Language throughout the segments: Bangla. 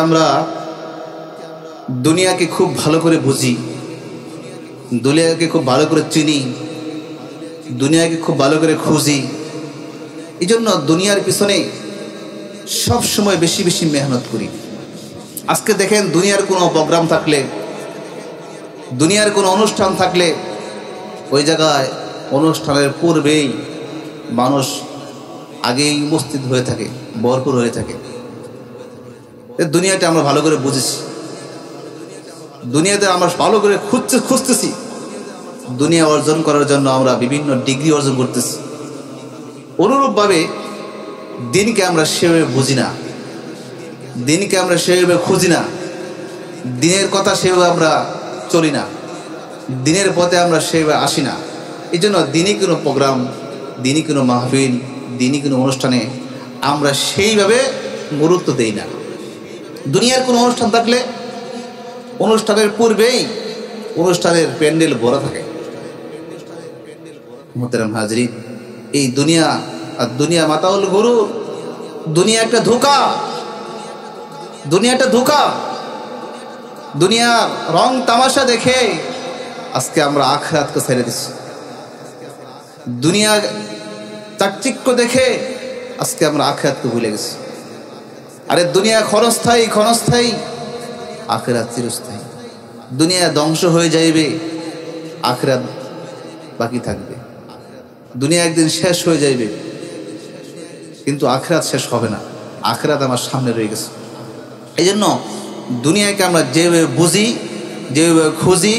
আমরা দুনিয়াকে খুব ভালো করে বুঝি, দুনিয়াকে খুব ভালো করে চিনি, দুনিয়াকে খুব ভালো করে খুঁজি। এই জন্য দুনিয়ার পিছনে সব সময় বেশি বেশি মেহনত করি। আজকে দেখেন, দুনিয়ার কোনো প্রোগ্রাম থাকলে, দুনিয়ার কোনো অনুষ্ঠান থাকলে ওই জায়গায় অনুষ্ঠানের পূর্বেই মানুষ আগেই উপস্থিত হয়ে থাকে, ভরপুর হয়ে থাকে। দুনিয়াটা আমরা ভালো করে বুঝেছি, দুনিয়াতে আমরা ভালো করে খুঁজতেছি। দুনিয়া অর্জন করার জন্য আমরা বিভিন্ন ডিগ্রি অর্জন করতেছি। অনুরূপভাবে দিনকে আমরা সেভাবে বুঝি না, দিনকে আমরা সেভাবে খুঁজি না, দিনের কথা সেভাবে আমরা চলি না, দিনের পথে আমরা সেভাবে আসি না। এই জন্য দিনই কোনো প্রোগ্রাম, দিনই কোনো মাহফিল, দিনই কোনো অনুষ্ঠানে আমরা সেইভাবে গুরুত্ব দেই না। দুনিয়ার কোনো অনুষ্ঠান থাকলে অনুষ্ঠানের পূর্বেই অনুষ্ঠানের প্যান্ডেল ভরা থাকে। মুহতারাম হাজরিন, এই দুনিয়া আর দুনিয়া মাতাউল গুরুর, দুনিয়া একটা ধোঁকা, দুনিয়া একটা ধোঁকা। দুনিয়ার রং তামাশা দেখে আজকে আমরা আখিরাতকে ছেড়ে দিচ্ছি। দুনিয়ার চাকচিক্য দেখে আজকে আমরা আখিরাতকে ভুলে গেছি। আরে দুনিয়া ক্ষণস্থায়ী, ক্ষণস্থায়ী, আখিরাত চিরস্থায়ী। দুনিয়া ধ্বংস হয়ে যাইবে, আখিরাত বাকি থাকবে। দুনিয়া একদিন শেষ হয়ে যাইবে, কিন্তু আখিরাত শেষ হবে না। আখিরাত আমার সামনে রয়ে গেছে। এই জন্য দুনিয়াকে আমরা যেভাবে বুঝি, যেভাবে খুঁজি,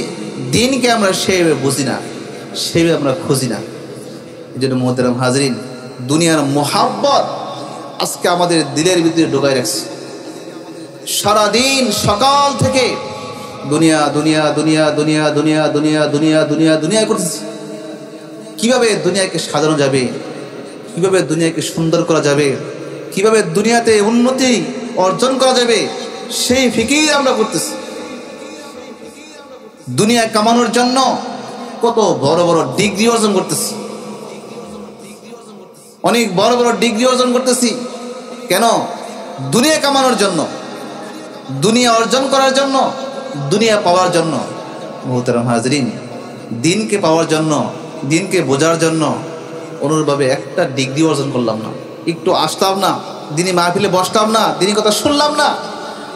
দিনকে আমরা সেইভাবে বুঝি না, সেইভাবে আমরা খুঁজি না। এই জন্য মুহতারাম হাজরিন, দুনিয়ার মোহাব্বত আজকে আমাদের দিলের ভিতরে ঢোকায় রাখছে। সারাদিন সকাল থেকে দুনিয়া দুনিয়া দুনিয়া দুনিয়া দুনিয়া দুনিয়া দুনিয়া দুনিয়া দুনিয়া করতেছি। কিভাবে দুনিয়াকে সাজানো যাবে, কিভাবে দুনিয়াকে সুন্দর করা যাবে, কিভাবে দুনিয়াতে উন্নতি অর্জন করা যাবে, সেই ফিকির আমরা করতেছি। দুনিয়া কামানোর জন্য কত বড় বড় ডিগ্রি অর্জন করতেছি, অনেক বড় বড় ডিগ্রি অর্জন করতেছি। কেন? দুনিয়া কামানোর জন্য, দুনিয়া অর্জন করার জন্য, দুনিয়া পাওয়ার জন্য। মুহতারাম হাজরিন, দিনকে পাওয়ার জন্য, দিনকে বোঝার জন্য অনুরূপভাবে একটা ডিগ্রি অর্জন করলাম না, একটু আসতাম না, দিনই মাহফিলে বসতাম না, দিনই কথা শুনলাম না।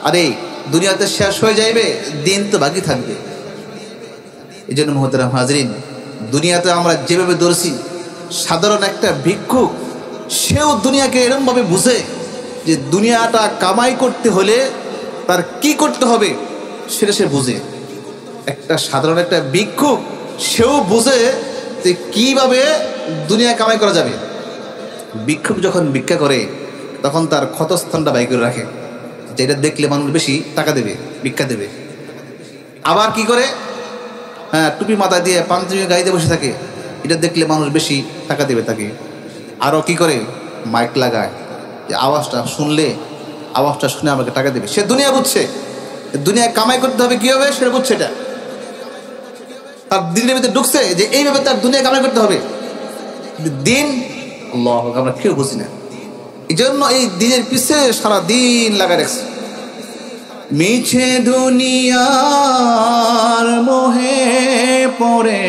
আরে দুনিয়াতে শেষ হয়ে যাইবে, দিন তো বাকি থাকবে। এই জন্য মুহতারাম হাজরিন, দুনিয়াতে আমরা যেভাবে ধরছি, সাধারণ একটা ভিক্ষুক সেও দুনিয়াকে এরমভাবে বুঝে যে দুনিয়াটা কামাই করতে হলে তার কি করতে হবে সেটা সে বুঝে। একটা সাধারণ একটা ভিক্ষুক সেও বুঝে যে কিভাবে দুনিয়া কামাই করা যাবে। ভিক্ষুক যখন ভিক্ষা করে তখন তার ক্ষতস্থানটা বাই করে রাখে, যেটা দেখলে মানুষ বেশি টাকা দেবে, ভিক্ষা দেবে। আবার কি করে? টুপি মাথায় দিয়ে পাঞ্জাবি গাড়িতে বসে থাকে, এটা দেখলে মানুষ বেশি টাকা দেবে তাকে। আরও কি করে? মাইক লাগায়, যে আওয়াজটা শুনলে, আওয়াজটা শুনে আমাকে টাকা দেবে। সে দুনিয়া বুঝছে, দুনিয়া কামাই করতে হবে কীভাবে সেটা বুঝছে। এটা তার দিনের ভিতরে ঢুকছে যে এইভাবে তার দুনিয়া কামাই করতে হবে। দিন আল্লাহ আমরা কেউ বুঝি না। এই জন্য এই দিনের পিছে সারা দিন লাগা রাখছে। মিছে দুনিয়ার মোহে পড়ে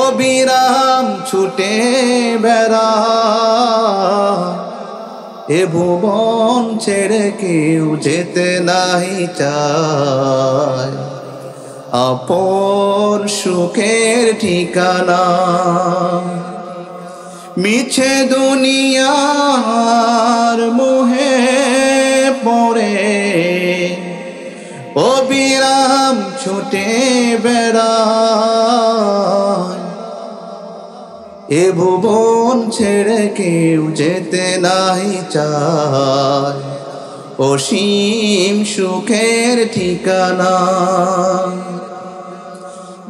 অবিরাম ছুটে বেড়া, এ ভুবন ছেড়ে কেউ যেতে নাই চায়, আপন সুখের ঠিকানা। মিছে দুনিয়ার মোহে পড়ে অবিরাম ছুটে বেড়ায়, এ ভুবন ছেড়ে কেউ যেতে নাই চায়, অসীম সুখের ঠিকানা।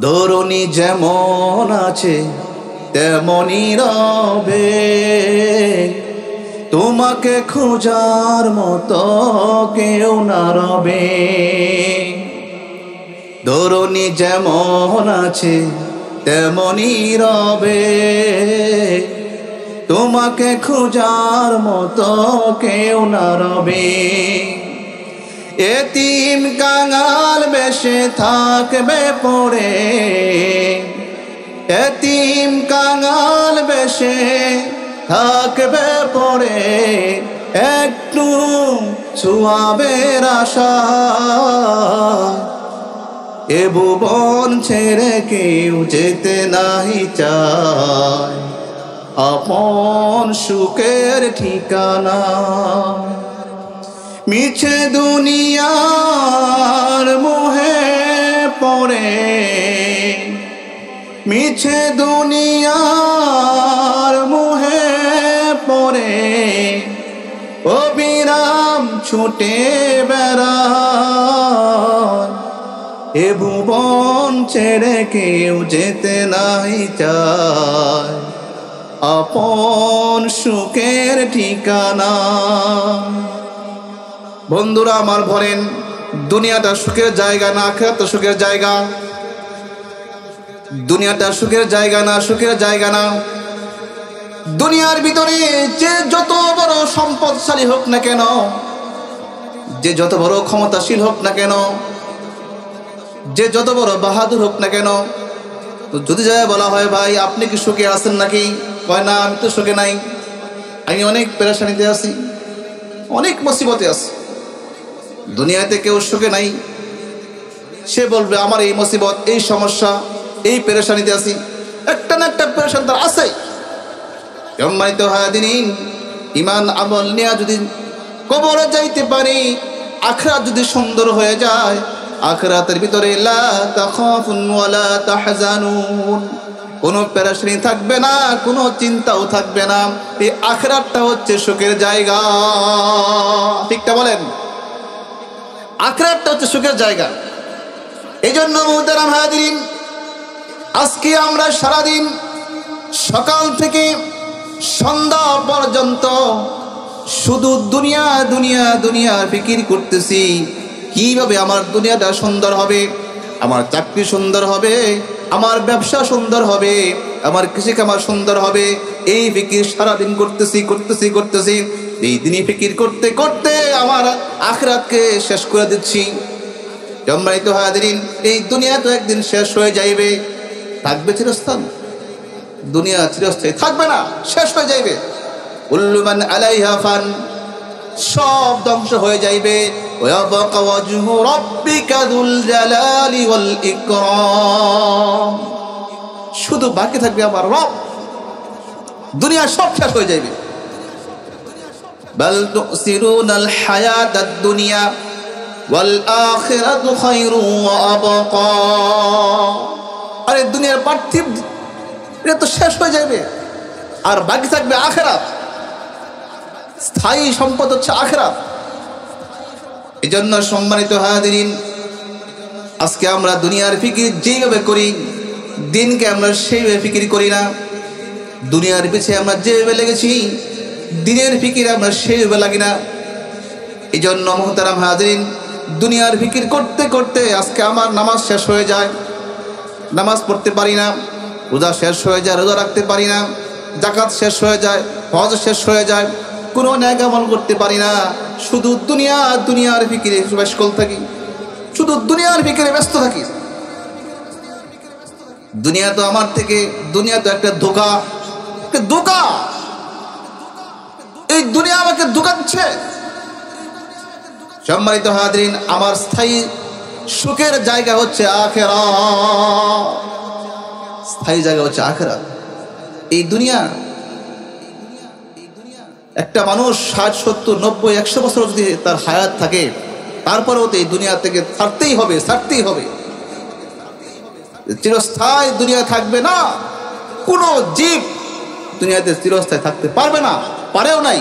ধরণী যেমন আছে তেমনই রবে, তোমাকে খোঁজার মতো কেউ না রবে। ধরণী যেমন আছে তেমনই রবে, তোমাকে খোঁজার মতো কেউ না রবে। এতিম কাঙাল বেশে থাকবে পড়ে, এতিম কাঙাল বেশে থাকবে পড়ে, একটু ছোঁয়াবের আশা। এ ভুবন ছেড়ে কেউ যেতে নাই চায়, আপন সুখের ঠিকানা। মিছে দুনিয়ার মোহে পড়ে, মিছে দুনিয়ার মোহে পড়ে, অবিরাম ছুটে বেড়ায়। এ ভুবন ছেড়ে কেউ যেতে নাই চায়, আপন সুখের ঠিকানা। বন্ধুরা আমার বলেন, দুনিয়াটা সুখের জায়গা না আখিরাত সুখের জায়গা? দুনিয়াটা সুখের জায়গা না সুখের জায়গা না? দুনিয়ার ভিতরে যে যত বড় সম্পদশালী হোক না কেন, যে যত বড় ক্ষমতাশীল হোক না কেন, যে যত বড় বাহাদুর হোক না কেন, তো যদি যায় বলা হয় ভাই আপনি কি সুখে আছেন নাকি, কয় না আমি তো সুখে নাই, আমি অনেক পেরেশানিতে আছি, অনেক মুসিবতে আছি। দুনিয়াতে কেউ সুখে নাই, সে বলবে আমার এই মুসিবত, এই সমস্যা, এই পেরেশানিতে আছি, একটা না একটা পেরেশান তার আছে। সম্মানিত হাজিরিন, ঈমান আমল নিয়ে যদি কবরে যাইতে পারি, আখিরাত যদি সুন্দর হয়ে যায়, আখিরাতের ভিতরে লা তাখাফুন ওয়া লা তাহজানুন, কোনো পেরেশানি থাকবে না, কোনো চিন্তাও থাকবে না। এই আখিরাতটা হচ্ছে সুখের জায়গা, ঠিকটা বলেন? আখিরাতটা হচ্ছে সুখের জায়গা। এই জন্য মুহতারাম হাজিরিন, আজকে আমরা সারাদিন সকাল থেকে সন্ধ্যা পর্যন্ত শুধু দুনিয়া দুনিয়া দুনিয়া ফিকির করতেছি, কিভাবে আমার দুনিয়াটা সুন্দর হবে, আমার চাকরি সুন্দর হবে, আমার ব্যবসা সুন্দর হবে, আমার কৃষি কামার সুন্দর হবে। এই ফিকির সারাদিন করতেছি করতেছি করতেছি। এই দিনই ফিকির করতে করতে আমার আখিরাতকে শেষ করে দিচ্ছি। সম্মানিত হাজিরিন, এই দুনিয়া তো একদিন শেষ হয়ে যাইবে, থাকবে চিরস্থান? দুনিয়া চিরস্থায়ী থাকবে না, শেষ হয়ে যাইবে। কুল্লু মান আলাইহা ফান, সব ধ্বংস হয়ে যাইবে। ওয়াবাকা ওয়াজহু রাব্বিকা যুল জালালি ওয়াল ইকরাম, শুধু বাকি থাকবে আমার রব। দুনিয়া সব শেষ হয়ে যাইবে। বাল তুসিরুনাল হায়াতাদ দুনিয়া ওয়াল আখিরাতু খায়রু ওয়া আবকা। আরে দুনিয়ার পার্থিব এটা তো শেষ হয়ে যাবে, আর বাকি থাকবে আখিরাত। স্থায়ী সম্পদ হচ্ছে আখিরাত। এই জন্য সম্মানিত হাজিরিন, আজকে আমরা দুনিয়ার ফিকির যেভাবে করি, দিনকে আমরা সেইভাবে ফিকির করি না। দুনিয়ার পিছিয়ে আমরা যেভাবে লেগেছি, দিনের ফিকির আমরা সেইভাবে লাগি না। এই জন্য মুহতারাম হাজিরিন, দুনিয়ার ফিকির করতে করতে আজকে আমার নামাজ শেষ হয়ে যায়, নামাজ পড়তে পারি না। রোজা শেষ হয়ে যায়, রোজা রাখতে পারি না। যাকাত শেষ হয়ে যায়, হজ শেষ হয়ে যায়, কোনো নেক আমল করতে পারি না। শুধু দুনিয়া দুনিয়ার ফিকিরে ব্যস্ত থাকি, শুধু দুনিয়ার ফিকিরে ব্যস্ত থাকি। দুনিয়া তো আমার থেকে, দুনিয়া তো একটা ধোঁকা, একটা ধোঁকা। এই দুনিয়া আমাকে ধোঁকা দিচ্ছে। সম্মানিত হাজিরিন, আমার স্থায়ী সুখের জায়গা হচ্ছে আখিরাত, স্থায়ী জায়গা হচ্ছে আখিরাত। এই দুনিয়া, একটা মানুষ 60, 70, 90, 100 বছর যদি তার হায়াত থাকে, তারপরেও তো এই দুনিয়া থেকে ছাড়তেই হবে, ছাড়তেই হবে। চিরস্থায়ী দুনিয়া থাকবে না। কোনো জীব দুনিয়াতে চিরস্থায়ী থাকতে পারবে না, পারেও নাই,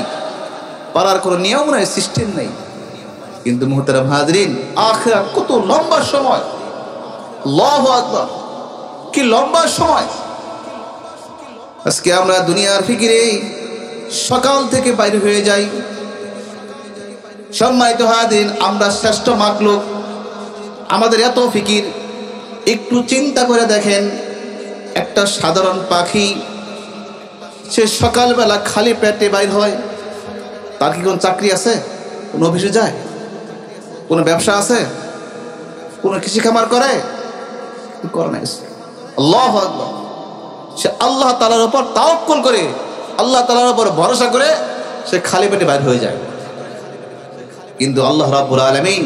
পারার কোনো নিয়ম নাই, সিস্টেম নেই। কিন্তু মুহতারাম হাজিরিন, আখিরাত কত লম্বা সময়, আল্লাহু আকবার, কি লম্বা সময়। আজকে আমরা দুনিয়ার ফিকিরে সকাল থেকে বাইরে হয়ে যাই। সম্মানিত হাজিরিন, আমরা শ্রেষ্ঠ মাখলুক, আমাদের এত ফিকির। একটু চিন্তা করে দেখেন, একটা সাধারণ পাখি সে সকালবেলা খালি পেটে বাইর হয়। তার কি কোনো চাকরি আছে? কোনো অফিসে যায়? কোনো ব্যবসা আছে? কোনো কৃষি খামার করে? করে না। আল্লাহু আকবার। সে আল্লাহ তাআলার উপর তাওয়াক্কুল করে, আল্লাহ তাআলার উপর ভরসা করে সে খালি পেটে বাইর হয়ে যায়। কিন্তু আল্লাহ রাব্বুল আলামিন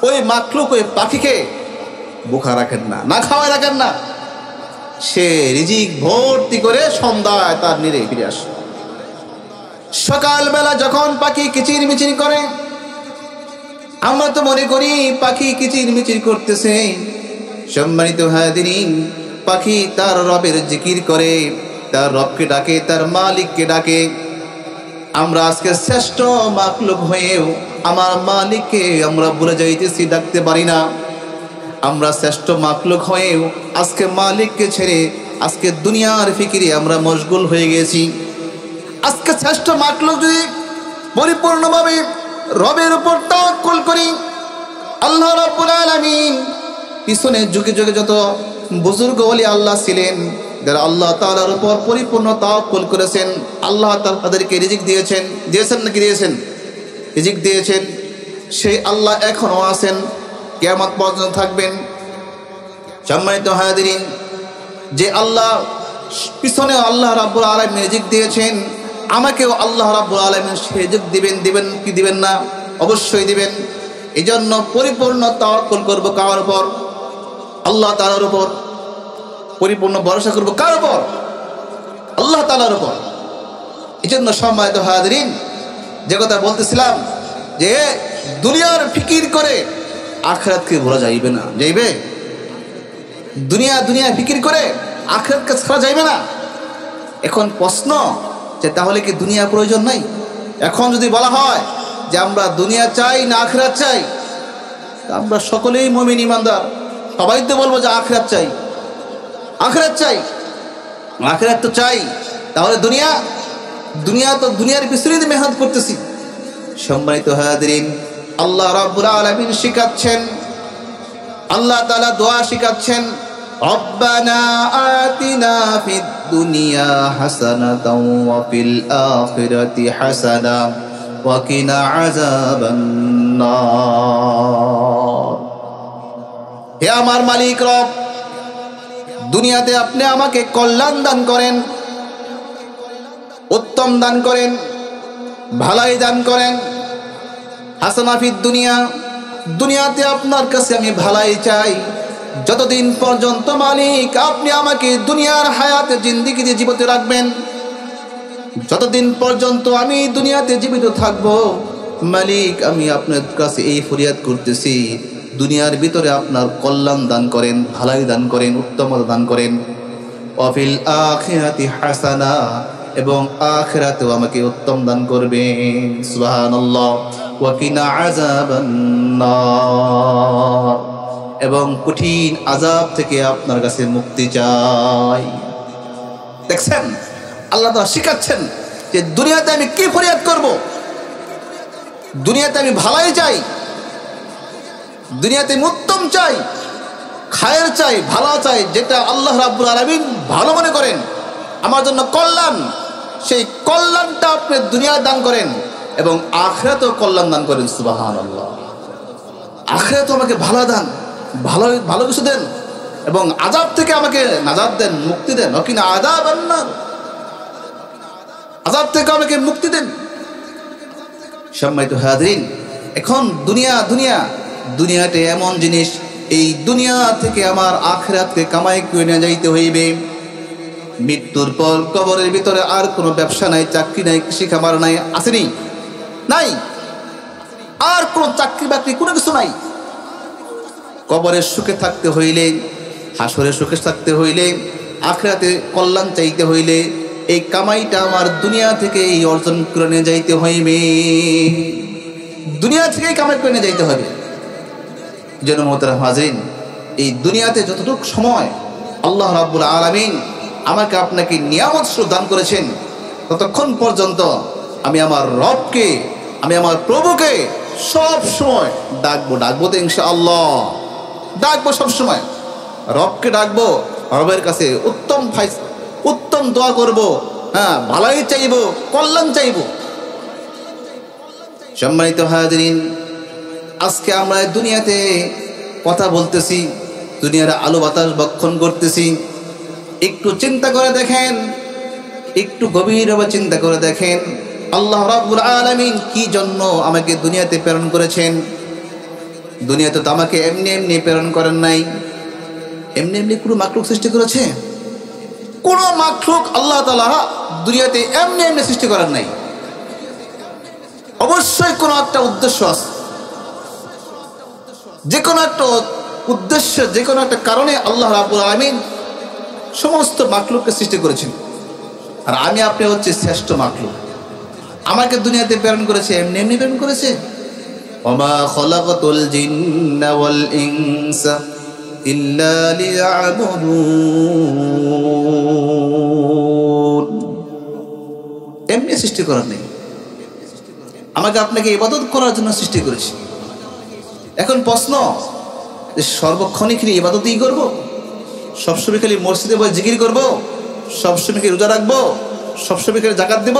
ওই মাখলুক, ওই পাখিকে ভুখা রাখেন না, না খাওয়ায় রাখেন না। সে রিজিক ভর্তি করে সন্ধ্যায় তার নিরে ফিরে আসে। সকালবেলা যখন পাখি কিচির মিচির করে, আমরা তো মনে করি পাখি কিচির মিচির করতেছে। সম্মানিত হাজিরিন, পাখি তার রবের জিকির করে, তার রবকে ডাকে, তার মালিককে ডাকে। আমরা আজকে শ্রেষ্ঠ মাখলুক হয়েও আমার মালিককে আমরা ভুলে যাইতেছি, ডাকতে পারি না। আমরা শ্রেষ্ঠ মাখলুক হয়েও আজকে মালিককে ছেড়ে আজকে দুনিয়ার ফিকিরে আমরা মশগুল হয়ে গেছি। আজকে শ্রেষ্ঠ মাখলুক যদি পরিপূর্ণভাবে রবের উপর তাওয়াক্কুল করি, আল্লাহ রাব্বুল আলামিন পিছনে যুগে যুগে যত বুজুর্গ ওলি আল্লাহ ছিলেন, যারা আল্লাহ তাআলার উপর পরিপূর্ণ তাওয়াক্কুল করেছেন, আল্লাহ তাআলা তাদেরকে রিজিক দিয়েছেন। দিয়েছেন নাকি দিয়েছেন? রিজিক দিয়েছেন। সেই আল্লাহ এখনো আছেন, কিয়ামত পর্যন্ত থাকবেন। সম্মানিত হাজিরিন, যে আল্লাহ পিছনে আল্লাহ রাব্বুল আলামিন রিজিক দিয়েছেন, আমাকেও আল্লাহ রাব্বুল আলামিন সেই রিজিক দিবেন। দিবেন কি দিবেন না? অবশ্যই দিবেন। এই জন্য পরিপূর্ণ তাওয়াক্কুল করবো কার উপর? আল্লাহ তাআলার উপর। পরিপূর্ণ ভরসা করবো কার উপর? আল্লাহ তাআলার উপর। এই জন্য সম্মানিত হাজিরিন, যে কথা বলতেছিলাম যে দুনিয়ার ফিকির করে আখিরাতকে ভোলা যাইবে না। যাইবে? দুনিয়া দুনিয়া ফিকির করে আখিরাতকে ছাড়া যাইবে না। এখন প্রশ্ন যে তাহলে কি দুনিয়া প্রয়োজন নাই? এখন যদি বলা হয় যে আমরা দুনিয়া চাই না আখিরাত চাই, আমরা সকলেই মুমিন ইমানদার, সবাই তো বলবো যে আখিরাত চাই, আখিরাত চাই, আখিরাত তো চাই। তাহলে দুনিয়া তো দুনিয়ার পিছনে মেহনত করতেছি। সম্মানিত হাজিরিন, আল্লাহ রাব্বুল আলামিন শিখাচ্ছেন, আল্লাহ তাআলা দোয়া শিখাচ্ছেন, রব্বানা আতিনা ফিদ দুনিয়া হাসানাতাও ওয়া ফিল আখিরাতি হাসানা ওয়া কিনা আযাবান নার। হে আমার মালিক রব, দুনিয়াতে আপনি আমাকে কল্যাণ দান করেন, উত্তম দান করেন, ভালাই দান করেন। হাসানা ফিদ দুনিয়া, দুনিয়াতে আপনার কাছে আমি ভালাই চাই। যতদিন পর্যন্ত মালিক আপনি আমাকে দুনিয়ার হায়াতে জিন্দেগিতে জীবিত রাখবেন, যতদিন পর্যন্ত আমি দুনিয়াতে জীবিত থাকব, মালিক আমি আপনার কাছে এই ফরিয়াদ করতেছি, দুনিয়ার ভিতরে আপনার কল্যাণ দান করেন, ভালাই দান করেন, উত্তমতা দান করেন। ওয়াফিল আখিরাতি হাসানা, এবং আখিরাতেও আমাকে উত্তম দান করবেন। সুবহানাল্লাহ। ওয়া কিনা আযাবান নার, এবং কঠিন আযাব থেকে আপনার কাছে মুক্তি চাই। দেখছেন, আল্লাহ তাআলা শিখাচ্ছেন যে দুনিয়াতে আমি কি ফরিয়াদ করব? দুনিয়াতে আমি ভালাই চাই, দুনিয়াতে আমি উত্তম চাই, খায়ের চাই, ভালো চাই, যেটা আল্লাহ রাব্বুল আলামিন ভালো মনে করেন, আমার জন্য কল্যাণ, সেই কল্যাণটা আপনি দুনিয়া দান করেন এবং আখিরাতেও কল্যাণ দান করেন। সুবহানাল্লাহ। আখিরাতেও আমাকে ভালো দান, ভালো ভালো কিছু দেন, এবং আযাব থেকে আমাকে নাজাত দেন, মুক্তি দেন। ওকিনা আযাবান নার, আযাব থেকে আমাকে মুক্তি দেন। সম্মানিত হাজিরিন, এখন দুনিয়াতে এমন জিনিস, এই দুনিয়া থেকে আমার আখিরাতকে কামাই করে নিয়ে যাইতে হইবে। মৃত্যুর পর কবরের ভিতরে আর কোনো ব্যবসা নাই, চাকরি নাই, কৃষি খামার নাই, আসেনি? নাই। আর কোনো চাকরি বাকরি কোনো কিছু নাই। কবরের সুখে থাকতে হইলে, হাসরের সুখে থাকতে হইলে, আখিরাতে কল্যাণ চাইতে হইলে এই কামাইটা আমার দুনিয়া থেকে এই অর্জন করে নিয়ে যাইতে হইবে। দুনিয়া থেকেই কামাই করে নিয়ে যাইতে হবে। যেন মোহতারাম হাজিরিন, এই দুনিয়াতে যতটুকু সময় আল্লাহ রাব্বুল আলামিন আমাকে আপনাকে নিয়ামত দান করেছেন, ততক্ষণ পর্যন্ত আমি আমার রবকে, আমি আমার প্রভুকে সব সময় ডাকবো তো ইনশাআল্লাহ। ডাকবো সব সময়, রবকে ডাকবো, রবের কাছে উত্তম বরং দোয়া করব, হ্যাঁ ভালাই চাইব, কল্যাণ চাইব। সম্মানিত হাজিরিন, আজকে আমরা দুনিয়াতে কথা বলতেছি, দুনিয়ার আলো বাতাস ভক্ষণ করতেছি। একটু চিন্তা করে দেখেন, একটু গভীরভাবে চিন্তা করে দেখেন, আল্লাহ রাব্বুল আলামিন কি জন্য আমাকে দুনিয়াতে প্রেরণ করেছেন? দুনিয়াতে তো আমাকে এমনি এমনি প্রেরণ করেন নাই। এমনি এমনি কোনো মাখলুক সৃষ্টি করেছে? কোনো মাখলুক আল্লাহ তাআলা দুনিয়াতে এমনি এমনি সৃষ্টি করেন নাই। অবশ্যই কোনো একটা উদ্দেশ্য আছে। যে কোনো একটা উদ্দেশ্য, যে কোনো একটা কারণে আল্লাহ রাব্বুল আলামিন সমস্ত মাখলুককে সৃষ্টি করেছেন। আর আমি আপনি হচ্ছে শ্রেষ্ঠ মাখলুক। আমাকে দুনিয়াতে প্রেরণ করেছে এমনি এমনি প্রেরণ করেছে। ওমা খলাকাতুল জিন্না ওয়াল ইনসা ইল্লা লিয়াবুদুন। এমনি সৃষ্টি করার নেই, আমাকে আপনাকে ইবাদত করার জন্য সৃষ্টি করেছে। এখন প্রশ্ন, যে সর্বক্ষণিক ইবাদতই করব? সবসময় খালি মসজিদে বসে জিকির করব? সবসময় কি রোজা রাখবো? সবসময় খালি যাকাত দেব?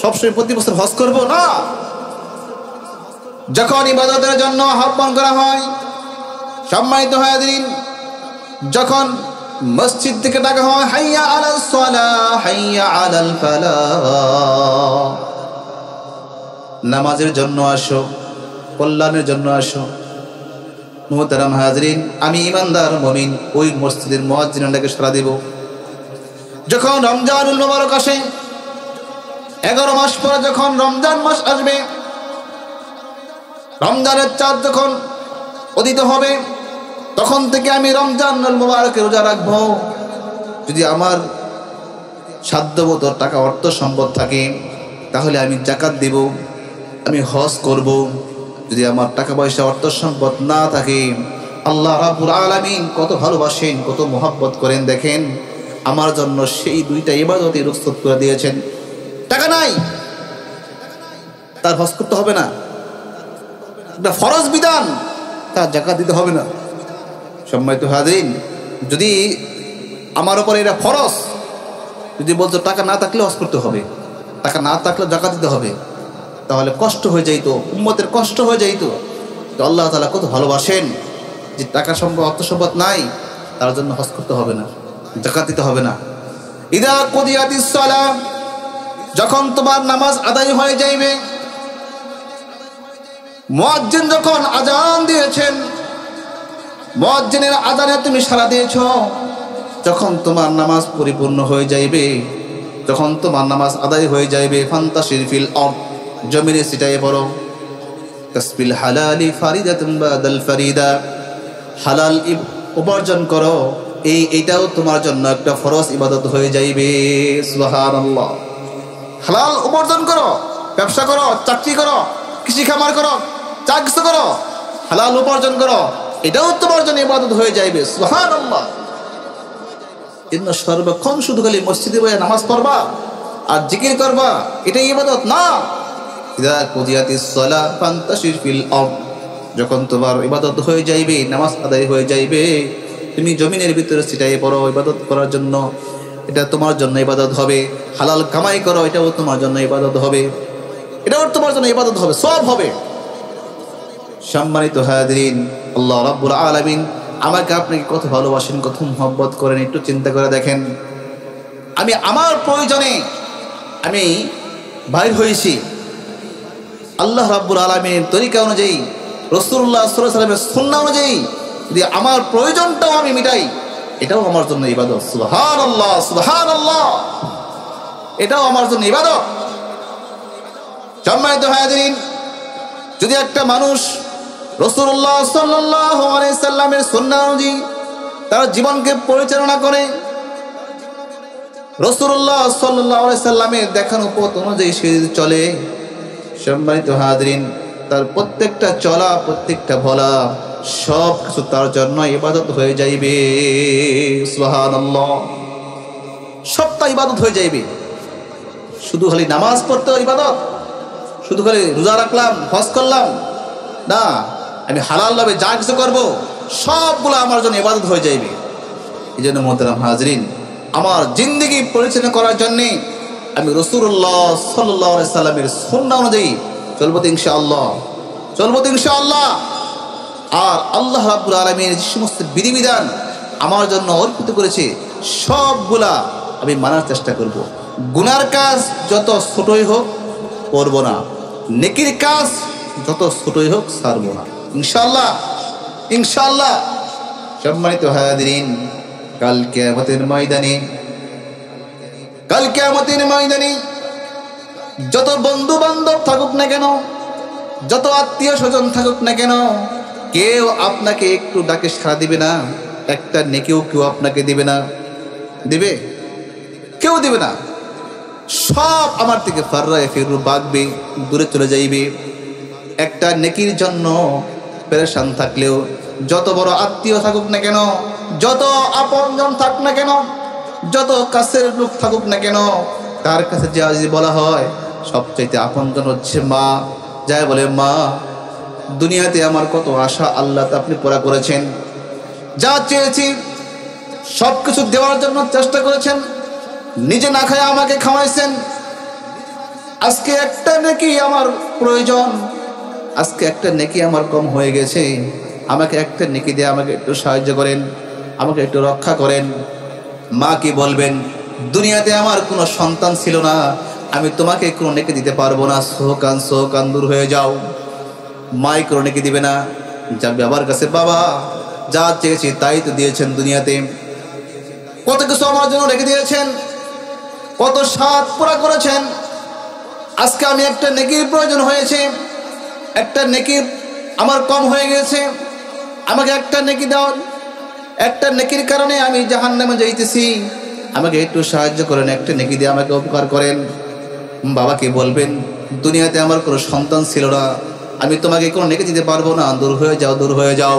সবসময় প্রতি বছর হজ করব? না। যখন ইবাদতের জন্য আহ্বান করা হয়, সম্মানিত হাজিরিন, যখন মসজিদ থেকে ডাকা হয় হাইয়া আলাস সালাহ, হাইয়া আলাল ফালাহ, নামাজের জন্য আসো, কল্যাণের জন্য আসো। মুহতারাম হাজিরিন, আমি ইমানদার মুমিন ওই মসজিদের মুয়াজ্জিনের ডাকে সাড়া দেব। যখন রমজানুল মুবারক আসে, 11 মাস পরে যখন রমজান মাস আসবে, রমজানের চাঁদ যখন উদিত হবে, তখন থেকে আমি রমজানুল মুবারকে রোজা রাখবো। যদি আমার সাধ্যমতো টাকা অর্থ সম্পদ থাকে তাহলে আমি যাকাত দেব, আমি হজ করব। যদি আমার টাকা পয়সা অর্থ সম্পদ না থাকে, আল্লাহ রাব্বুল আলামিন কত ভালোবাসেন, কত মহব্বত করেন দেখেন, আমার জন্য সেই দুইটা ইবাদতই রুখসত করে দিয়েছেন। টাকা নাই, তার হজ করতে হবে না, এটা ফরজ বিধান, তার যাকাত দিতে হবে না। সম্মানিত হাজিরিন, যদি আমার উপর এটা ফরজ, যদি বলতো টাকা না থাকলে হজ করতে হবে, টাকা না থাকলে যাকাত দিতে হবে, তাহলে কষ্ট হয়ে যাইতো, উম্মতের কষ্ট হয়ে যাইতো। তো আল্লাহ তাআলা কত ভালোবাসেন, যে টাকা সম্পদ অর্থ সম্পদ নাই তার জন্য হজ করতে হবে না, যাকাত দিতে হবে না। ইদা কুদিয়াতিস সালাহ, যখন তোমার নামাজ আদায় হয়ে যাইবে, মুয়াজ্জিন যখন আজান দিয়েছেন, মুয়াজ্জিনের আজানে তুমি সাড়া দিয়েছ, যখন তোমার নামাজ পরিপূর্ণ হয়ে যাইবে, যখন তোমার নামাজ আদায় হয়ে যাইবে, ফান্তাশির ফিল আরদ, জমিনে ছিটাইয়ে পড়ো। কাসবিল হালালি ফারিদাতুন বাদাল ফারিদা, হালাল উপার্জন করো, এইটাও তোমার জন্য একটা ফরজ ইবাদত হয়ে যাইবে। সুবহানাল্লাহ। হালাল উপার্জন করো, ব্যবসা করো, চাকরি করো, কৃষি খামার করো, যা কিছু করো, হালাল উপার্জন করো, এটাও তোমার জন্য ইবাদত হয়ে যাইবে। সুবহানাল্লাহ। কিন্তু সর্বক্ষণ শুধু খালি মসজিদে বসে নামাজ পড়বা আর জিকির করবা, এটাই ইবাদত না। ইদা কুদিয়াতিস সালাহ ফান্তাশির ফিল আরদ, যখন তোমার ইবাদত হয়ে যাইবে, নামাজ আদায় হয়ে যাইবে, তুমি জমিনের ভিতরে ছিটাইয়ে পড়ো ইবাদত করার জন্য, এটা তোমার জন্য ইবাদত হবে। হালাল কামাই করো, এটাও তোমার জন্য ইবাদত হবে, এটাও তোমার জন্য ইবাদত হবে, সব হবে। সম্মানিত হাজিরিন, আল্লাহ রাব্বুল আলামিন আমাকে আপনাকে কত ভালোবাসেন, কত মহব্বত করেন, একটু চিন্তা করে দেখেন। আমি আমার প্রয়োজনে আমি বাইর হয়েছি, আল্লাহ রাব্বুল আলামিনের তরিকা অনুযায়ী, রাসূলুল্লাহ সাল্লাল্লাহু আলাইহি ওয়াসাল্লামের সুন্নাহ অনুযায়ী যদি আমার প্রয়োজনটাও আমি মিটাই, এটাও আমার জন্য ইবাদত। সুবহানাল্লাহ, সুবহানাল্লাহ, এটাও আমার জন্য ইবাদত। সম্মানিত হাজিরিন, যদি একটা মানুষ রাসূলুল্লাহ সাল্লাল্লাহু আলাইহি সাল্লামের সুন্নাহ অনুযায়ী তার জীবনকে পরিচালনা করে, রাসূলুল্লাহ সাল্লাল্লাহু আলাইহি সাল্লামের দেখানো পথ অনুযায়ী সে চলে, সম্মানিত হাজিরিন, তার প্রত্যেকটা চলা, প্রত্যেকটা বলা, সব কিছু তার জন্য ইবাদত হয়ে যাইবে। সুবহানাল্লাহ। সবটা ইবাদত হয়ে যাইবে। শুধু খালি নামাজ পড়তেও ইবাদত, শুধু খালি রোজা রাখলাম, হজ করলাম না, আমি হালাল ভাবে যা কিছু করবো সবগুলো আমার জন্য ইবাদত হয়ে যাইবে। এই জন্য মুহতারাম হাজিরিন, আমার জিন্দেগি পরিচালনা করার জন্যে আমি রাসূলুল্লাহ সাল্লাল্লাহু আলাইহি সাল্লামের সুন্নাহ অনুযায়ী চলবো তো ইনশাআল্লাহ, চলবো তো ইনশাআল্লাহ। আর আল্লাহ রাব্বুল আলামিন যে সমস্ত বিধিবিধান আমার জন্য অর্পিত করেছে সবগুলা আমি মানার চেষ্টা করব। গুনার কাজ যত ছোটই হোক করব না, নেকির কাজ যত ছোটই হোক ছাড়ব না ইনশাআল্লাহ, ইনশাআল্লাহ। সম্মানিত হাজিরিন, কাল কিয়ামতের ময়দানে, কাল কিয়ামতের ময়দানে যত বন্ধু বান্ধব থাকুক না কেন, যত আত্মীয় স্বজন থাকুক না কেন, কেউ আপনাকে একটু ডাকে সাড়া দিবে না, একটা নেকিও কেউ আপনাকে দিবে না। দিবে? কেউ দিবে না। সব আমার থেকে ফাররায়ে ফিরু, ভাগবে, দূরে চলে যাইবে। একটা নেকির জন্য পেরেশান থাকলেও যত বড় আত্মীয় থাকুক না কেন, যত আপনজন থাকুক না কেন, যত কাছের লোক থাকুক না কেন, তার কাছে যে বলা হয় সবচাইতে আপনজন হচ্ছে মা, যায় বলে মা দুনিয়াতে আমার কত আশা আল্লাহ তা আপনি পুরা করেছেন, যা চেয়েছি সব কিছু দেওয়ার জন্য চেষ্টা করেছেন, নিজে না খায় আমাকে খাওয়াইছেন। আজকে একটা নেকি আমার প্রয়োজন, আজকে একটা নেকি আমার কম হয়ে গেছে, আমাকে একটা নেকি দিয়ে আমাকে একটু সাহায্য করেন, আমাকে একটু রক্ষা করেন। মা কি বলবেন, দুনিয়াতে আমার কোনো সন্তান ছিল না, আমি তোমাকে কোনো নেকি দিতে পারবো না, সোহকান সোহকান দূর হয়ে যাও। মাই কোনো নেকি দিবে না, যাবে বাবার কাছে, বাবা যা চেয়েছি তাই তো দিয়েছেন, দুনিয়াতে কত কিছু আমার জন্য রেখে দিয়েছেন, কত স্বাদ পুরা করেছেন। আজকে আমি একটা নেকির প্রয়োজন হয়েছে, একটা নেকি আমার কম হয়ে গেছে, আমাকে একটা নেকি দাও, একটা নেকির কারণে আমি জাহান্নামে যাইতেছি, আমাকে একটু সাহায্য করেন, একটা নেকি দিয়ে আমাকে উপকার করেন। বাবাকে বলবেন, দুনিয়াতে আমার কোনো সন্তান ছিল না, আমি তোমাকে কোনো নেকি দিতে পারবো না, দূর হয়ে যাও, দূর হয়ে যাও।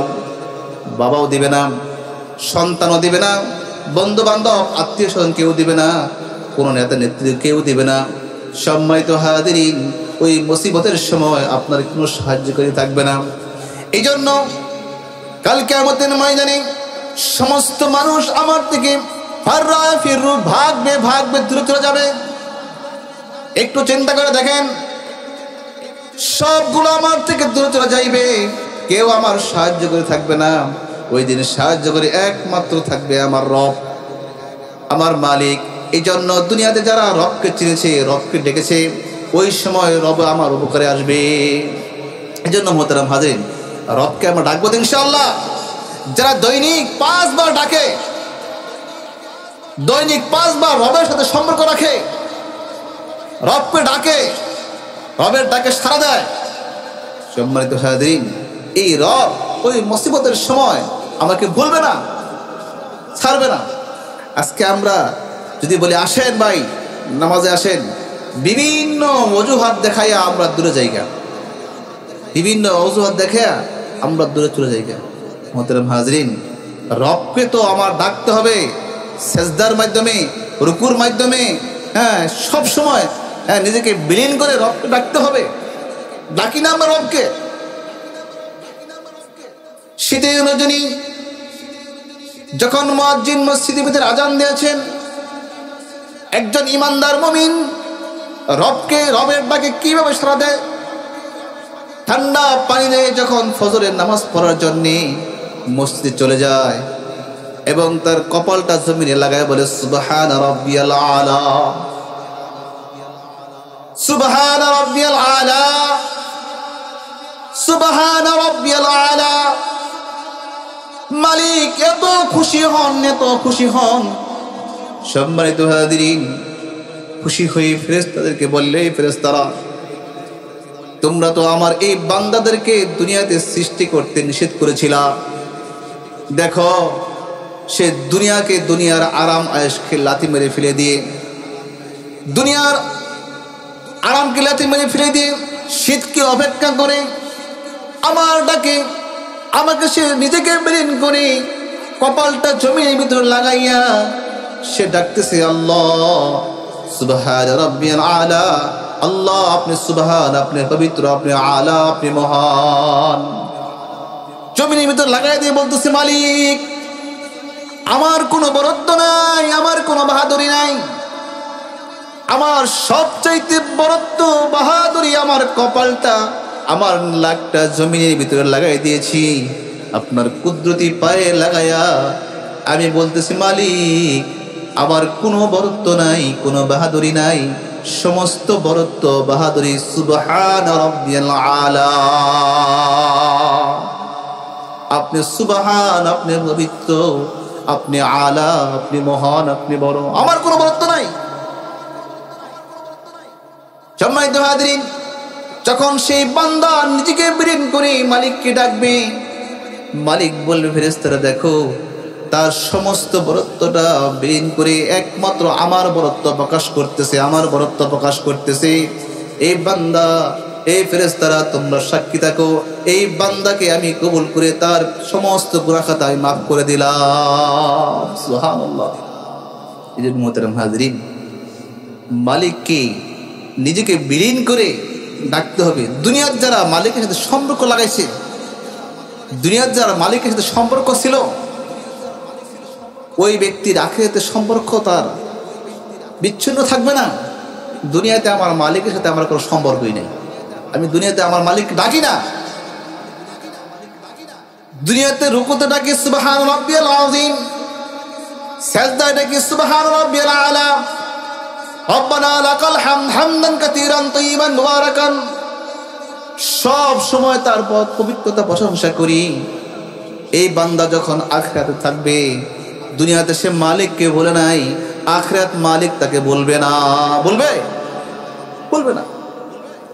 বাবাও দিবে না, সন্তানও দিবে না, বন্ধু বান্ধব আত্মীয় স্বজন কেউ দিবে না, কোনো নেতা নেত্রী কেউ দিবে না। সম্মানিত হাজিরিন, ওই মুসিবতের সময় আপনার কোনো সাহায্যকারী থাকবে না। এই জন্য কাল কিয়ামতের ময়দানে সমস্ত মানুষ আমার থেকে ফাররায়ে ফিরু, ভাগবে, ভাগবে, দূরে চলে যাবে। একটু চিন্তা করে দেখেন, সবগুলো আমার থেকে দূরে চলে যাইবে, কেউ আমার সাহায্য করে থাকবে না। ওই দিন সাহায্য করে একমাত্র থাকবে আমার রব, আমার মালিক। এই জন্য দুনিয়াতে যারা রবকে চিনেছে, রবকে ডেকেছে, ওই সময় রব আমার উপকারে আসবে। এই জন্য মোহতারাম হাজিরিন, রবকে আমরা ডাকবো ইনশাআল্লাহ। যারা দৈনিক 5 বার ডাকে, দৈনিক 5 বার রবের সাথে সম্পর্ক রাখে, রবকে ডাকে, রবের ডাকে সাড়া দেয়, সম্মানিত হাজিরিন, এই রব ওই মুসিবতের সময় আমাকে ভুলবে না, ছাড়বে না। আজকে আমরা যদি বলি আসেন ভাই নামাজে আসেন, বিভিন্ন অজুহাত দেখাইয়া আমরা দূরে যাইগা, বিভিন্ন অজুহাত দেখাইয়া আমরা দূরে চলে যাইগা। মোহতারাম হাজরিন, রবকে তো আমার ডাকতে হবে সেজদার মাধ্যমে, রুকুর মাধ্যমে, হ্যাঁ সব সময়, হ্যাঁ নিজেকে বিলীন করে রবকে ডাকতে হবে। ডাকি না আমরা রবকে? শীতের রজনী যখন মুয়াজ্জিন মসজিদের ভিতরে আজান দিয়েছেন, একজন ইমানদার মুমিন রবকে, রবের ডাকে কিভাবে সাড়া দেয়? ঠান্ডা পানিতে যখন ফজরের নামাজ পড়ার জন্য মসজিদে চলে যায় এবং তার কপালটা জমিনে লাগায় বলে সুবহানা রাব্বিয়াল আলা, সুবহানা রাব্বিয়াল আলা, সুবহানা রাব্বিয়াল আলা। মালিক এত খুশি হন, এত খুশি হন। সম্মানিত হাজিরিন, খুশি হয়ে ফেরেশতাদেরকে বললে, ফেরেশতারা তোমরা তো আমার এই বান্দাদেরকে দুনিয়াতে সৃষ্টি করতে নিষেধ করেছিলা, দেখো সে দুনিয়াকে, দুনিয়ার আরাম আয়েশকে লাথি মেরে ফেলে দিয়ে, দুনিয়ার আরামকে লাথি মেরে ফেলে দিয়ে শীতকে অপেক্ষা করে আমার ডাকে, আমাকে সে নিজেকে বিলীন করে কপালটা জমিনের ভিতরে লাগাইয়া সে ডাকতেছে আল্লাহ, সুবহান রাব্বিয়াল আলা। আল্লাহ আপনি সুবহান, আপনি পবিত্র, আপনি আলা, আপনি মহান। জমিনের ভিতরে লাগাই দিয়ে বলতেছে মালিক আমার কোনো বরত্ব নাই, আমার কোনো বাহাদুরি নাই। আমার সবচাইতে বরত্ব বাহাদুরি আমার কপালটা, আমার লাখটা জমিনের ভিতরে লাগাই দিয়েছি আপনার কুদরতি পায়ে লাগায়া। আমি বলতেছি মালিক, আমার কোনো বরত্ব নাই, কোনো বাহাদুরি নাই, সমস্ত বরত্ব বাহাদুরি সুবহান রাব্বিয়াল আলা। আপনি সুবহান, আপনি পবিত্র, আপনি আলা, আপনি মহান, আপনি বড়, আমার কোনো বরত্ব নাই। সম্মানিত হাজরিন, যখন সেই বান্দা নিজেকে বিলীন করে মালিককে ডাকবে, মালিক বলবে ফেরেশতারা দেখো, তার সমস্ত বরত্বটা বিলীন করে একমাত্র আমার বরত্ব প্রকাশ করতেছে, আমার বরত্ব প্রকাশ করতেছে। এই বান্দা, এই ফেরেশতারা তোমরা সাক্ষী থাকো, এই বান্দাকে আমি কবুল করে তার সমস্ত গুনাহ খাতা আমি মাফ করে দিলাম। সুবহানাল্লাহ। এই যে মুহতারাম হাজরিন, মালিককে নিজেকে বিলীন করে ডাকতে হবে। দুনিয়ার যারা মালিকের সাথে সম্পর্ক লাগাইছে, দুনিয়ার যারা মালিকের সাথে সম্পর্ক ছিল, ওই ব্যক্তির আখিরাতে সম্পর্ক তার বিচ্ছিন্ন থাকবে না। দুনিয়াতে আমার মালিকের সাথে আমার কোনো সম্পর্কই নেই, আমি দুনিয়াতে আমার মালিক ডাকি না। দুনিয়াতে রুকুতে ডাকি সুবহান রাব্বিয়াল আযীম, সাজদায় ডাকি সুবহান রাব্বিয়াল আলা, রব্বানা লাকাল হামদ হামদান কাসীরান তাইয়িবান মুবারাকান। সব সময় তার পবিত্রতা প্রশংসা করি। এই বান্দা যখন আখিরাতে থাকবে, দুনিয়াতে সে মালিককে বলে নাই, আখিরাত মালিক তাকে বলবে না। বলবে? বলবে না।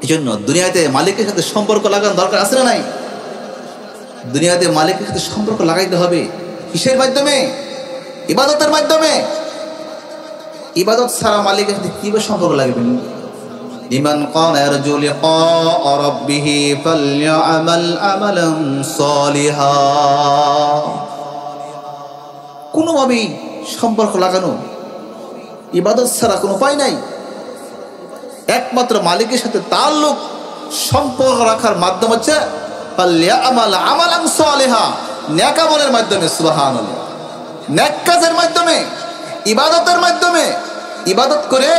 এই জন্য দুনিয়াতে মালিকের সাথে সম্পর্ক লাগানোর দরকার আছে না নাই? দুনিয়াতে মালিকের সাথে সম্পর্ক লাগাইতে হবে। কিসের মাধ্যমে? ইবাদতের মাধ্যমে। ইবাদত ছাড়া মালিকের সাথে কিভাবে সম্পর্ক লাগবে? লিমান কানা ইয়ারজু লিকা রাব্বিহি ফালইআমাল আমালান সালিহা। কোনোভাবেই সম্পর্ক লাগানো, ইবাদত ছাড়া কোনো উপায় নাই। একমাত্র মালিকের সাথে তাল্লুক সম্পর্ক রাখার মাধ্যম হচ্ছে ফালইআমাল আমালান সালিহা, নেক আমলের মাধ্যমে। সুবহানাল্লাহ। নেক কাজের মাধ্যমে, ইবাদতের মাধ্যমে, ইবাদত করে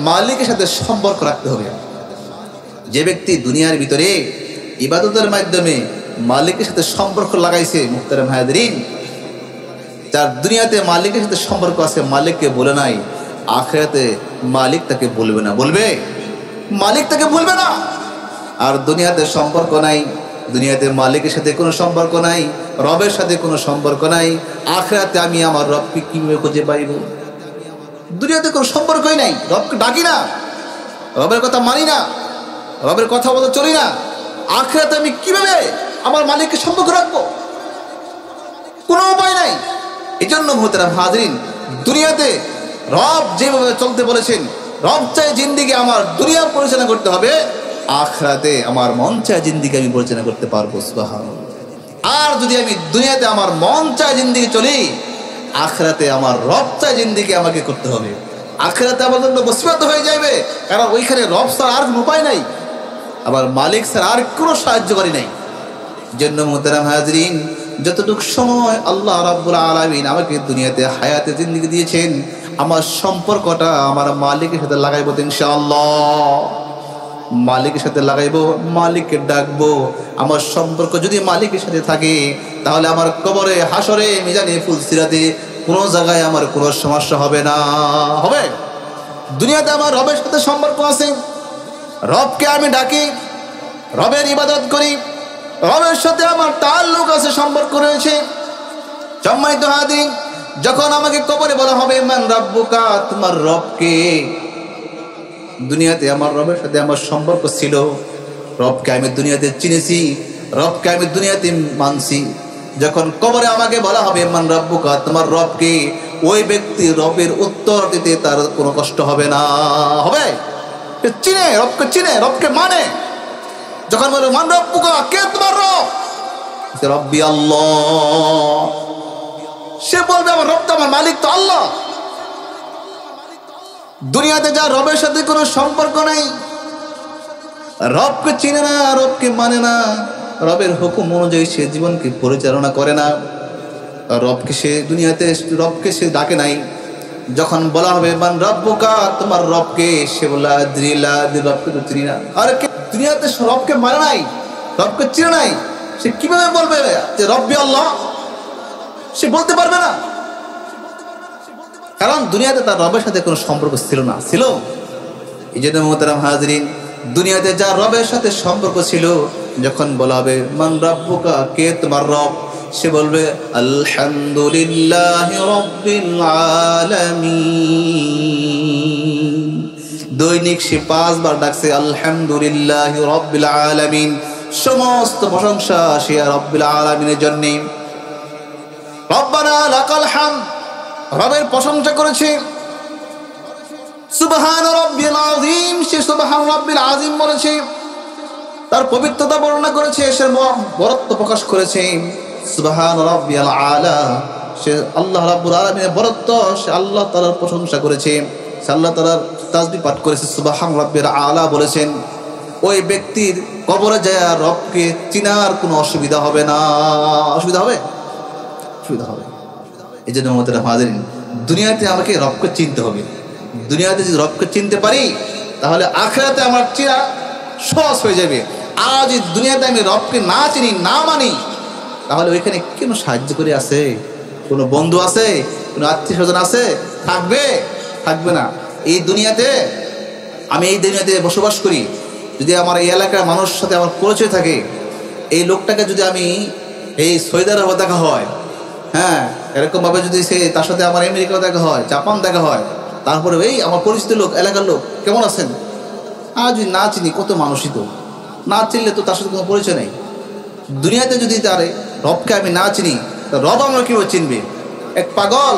মালিকের সাথে সম্পর্ক রাখতে হবে। যে ব্যক্তি দুনিয়ার ভিতরে ইবাদতের মাধ্যমে মালিকের সাথে সম্পর্ক লাগাইছে, মুহতারাম হাজরিন, যার দুনিয়াতে মালিকের সাথে সম্পর্ক আছে, মালিককে বলে নাই, আখিরাতে মালিক তাকে বলবে না। বলবে? মালিক তাকে বলবে না। আর দুনিয়াতে সম্পর্ক নাই, দুনিয়াতে মালিকের সাথে কোনো সম্পর্ক নাই, রবের সাথে কোনো সম্পর্ক নাই, আখিরাতে আমি আমার রবকে কিভাবে খুঁজে পাইব? দুনিয়াতে কোনো সম্পর্কই নাই, রবকে ডাকি না, রবের কথা মানি না, রবের কথা বলতে চলি না, আখিরাতে আমি কিভাবে আমার মালিককে সম্পর্ক রাখবো? কোনো উপায় নাই। এই জন্য মুহতারাম হাজরিন, দুনিয়াতে রব যেভাবে চলতে বলেছেন, রব চাই জিন্দিগি আমার দুনিয়া পরিচালনা করতে হবে, আখিরাতে আমার মন চায় জিন্দিগি আমি পরিচালনা করতে পারবো। সুবহানাল্লাহ। আর যদি আমি দুনিয়াতে আমার মন চায় জিন্দিগি চলি, আখিরাতে আমার রব চায় জিন্দিগি আমাকে করতে হবে। আখিরাতে আমার জন্য মুসিবত হয়ে যাবে, কারণ ওইখানে রব ছাড়া আর কোনো উপায় নাই, আবার মালিক ছাড়া আর কোনো সাহায্যকারী নাই। জন্য মুহতারাম হাজরিন, যতটুকু সময় আল্লাহ রাব্বুল আলামিন আমাকে দুনিয়াতে হায়াতে জিন্দেগি দিয়েছেন, আমার সম্পর্কটা আমার মালিকের সাথে লাগাইবো ইনশাআল্লাহ। মালিকের সাথে লাগাইবো, মালিককে ডাকবো। আমার সম্পর্ক যদি মালিকের সাথে থাকে, তাহলে আমার কবরে, হাসরে, মিজানে, ফুলসিরাতে কোনো জায়গায় আমার কোনো সমস্যা হবে না। হবে? দুনিয়াতে আমার রবের সাথে সম্পর্ক আছে, রবকে আমি ডাকি, রবের ইবাদত করি, রবের সাথে আমার তাল্লুক আছে, সম্পর্ক রয়েছে। সম্মানিত হাজরিন, যখন আমাকে কবরে বলা হবে মান রাব্বুকা, তোমার রবকে, দুনিয়াতে আমার রবের সাথে আমার সম্পর্ক ছিল, রবকে আমি দুনিয়াতে চিনেছি, রবকে আমি দুনিয়াতে মানছি। যখন কবরে আমাকে বলা হবে মান রাব্বুকা, তোমার রবকে, ওই ব্যক্তি রবের উত্তর দিতে তার কোনো কষ্ট হবে না। হবে? চিনে, রবকে চিনে, রবকে মানে। যখন বলে মান রাব্বুকা, কে তোমার রব? রব্বি আল্লাহ। সে বলবে আমার রব তো, আমার মালিক তো আল্লাহ। দুনিয়াতে যা রবের সাথে কোনো সম্পর্ক নাই, রবকে চিনে না, রবকে মানে না, রবের হুকুম অনুযায়ী সে জীবনকে পরিচালনা করে না, রবকে সে দুনিয়াতে রবকে সে ডাকে নাই। যখন বলা হবে মান রব্বুকা, তোমার রবকে, সে বলা আদ্রিলা, রবকে তো চিনি না। আর কে দুনিয়াতে রবকে মানে নাই, রবকে চিনে নাই, সে কিভাবে বলবে যে রব্বি আল্লাহ? সে বলতে পারবে না, কারণ দুনিয়াতে তার রবের সাথে কোনো সম্পর্ক ছিল না। ছিল এই জন্য মোহতারাম হাজরিন, দুনিয়াতে যার রবের সাথে সম্পর্ক ছিল, যখন বলা হবে মান রব্বুকা, কে তোমার রব, সে বলবে আলহামদুলিল্লাহি রাব্বিল আলামিন। দৈনিক সে 5 বার ডাকছে আলহামদুলিল্লাহি রাব্বিল আলামিন। সমস্ত প্রশংসা সে রাব্বিল আলামিনের জন্য। রব্বানা লাকাল হামদ, রবের প্রশংসা করেছে। সুবহান রাব্বিল আযীম, সে সুবহান রাব্বিল আযীম বলেছে, তার পবিত্রতা বর্ণনা করেছে, সে বরত্ব প্রকাশ করেছে। সুবহান রাব্বিয়াল আলা, সে আল্লাহ রাব্বুল আলামিনের বরত্ব, সে আল্লাহ তাআলার প্রশংসা করেছে, সে আল্লাহ তাআলার তাসবিহ পাঠ করেছে, সুবহান রাব্বিয়াল আলা বলেছেন। ওই ব্যক্তির কবরে যায় রবকে চিনার কোনো অসুবিধা হবে না। অসুবিধা হবে? অসুবিধা হবে। এই জন্য মোহতারাম হাজরিন, দুনিয়াতে আমাকে রবকে চিনতে হবে। দুনিয়াতে যদি রবকে চিনতে পারি, তাহলে আখিরাতে আমার চিনা সহজ হয়ে যাবে। আর যদি দুনিয়াতে আমি রবকে না চিনি, না মানি, তাহলে ওইখানে কেন সাহায্য করে আছে? কোনো বন্ধু আছে? কোনো আত্মীয় স্বজন আছে? থাকবে? থাকবে না। এই দুনিয়াতে আমি এই দুনিয়াতে বসবাস করি, যদি আমার এই এলাকার মানুষের সাথে আমার পরিচয় থাকে, এই লোকটাকে যদি আমি এই সৌদি আরবে দেখা হয়, হ্যাঁ, এরকমভাবে যদি সে তার সাথে আমার আমেরিকাও দেখা হয়, জাপান দেখা হয়, তারপরে এই আমার পরিচিত লোক, এলাকার লোক, কেমন আছেন? আর যদি না চিনি, কত মানুষই তো না চিনলে তো তার সাথে কোনো পরিচয় নেই। দুনিয়াতে যদি তার রবকে আমি না চিনি, তা রব আমরা কীভাবে চিনবে? এক পাগল